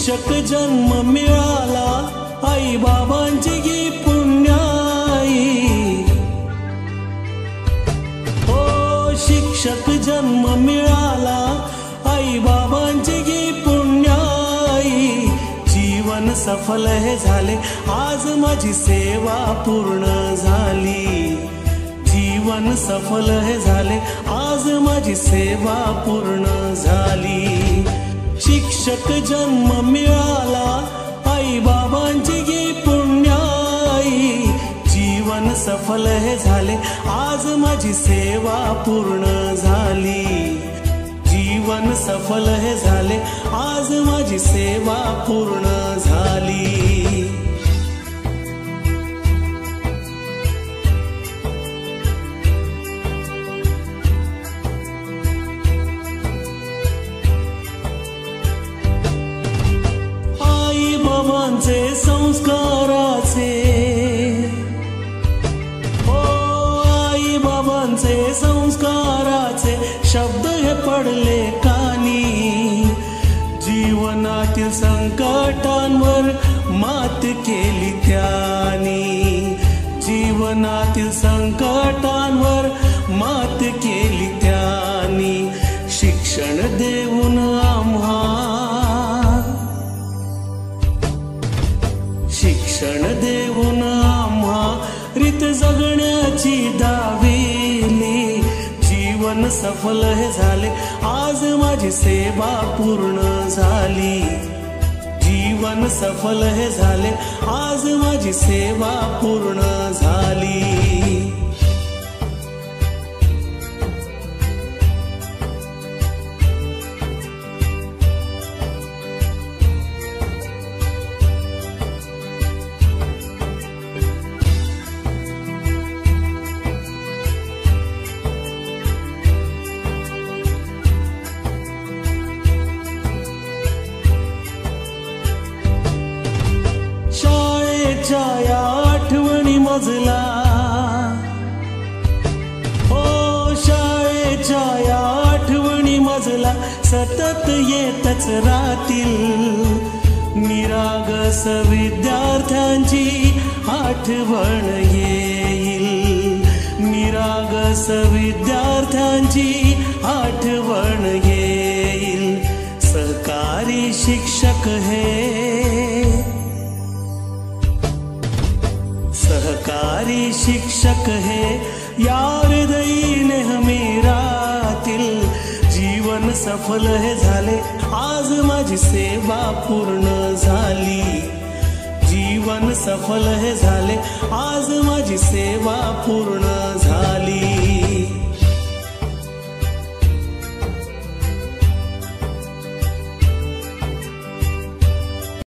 शिक्षक जन्म मिळाला आई बाबांची गी पुण्याई, ओ शिक्षक जन्म मिळाला आई बाबांची गी पुण्याई, जीवन सफल हे झाले आज माझी सेवा पूर्ण झाली, जीवन सफल हे झाले आज माझी सेवा पूर्ण झाली। शिक्षक जन्म मिळाला आई बाबांची गी पुण्याई, जीवन सफल हे झाले आज माझी सेवा पूर्ण झाली, जीवन सफल हे झाले आज माझी सेवा पूर्ण झाली। आई बाबांचे संस्काराचे, ओ आई बाबांचे संस्काराचे शब्द हे पडले कानी, जीवनातील संकटांवर मात केली त्यांनी, जीवनातील संकटांवर मात केली त्यांनी, शिक्षण देऊन आम्हा, शिक्षण देऊन आम्हा रीत जगण्याची दाविली, जीवन सफल हे झाले आज माझी सेवा पूर्ण झाली, जीवन सफल हे झाले आज माझी सेवा पूर्ण झाली। शाळेच्या आठवणी मजला, ओ शाळेच्या आठवणी मजला सतत येतच राहतील, निरागस विद्यार्थ्यांची आठवण येईल, निरागस विद्यार्थ्यांची आठवण येईल, सहकारी शिक्षक हे, सहकारी शिक्षक हे या हृदयी नेहमी राहतील, जीवन सफल हे झाले आज माझी सेवा पूर्ण झाली, जीवन सफल हे झाले आज माझी सेवा पूर्ण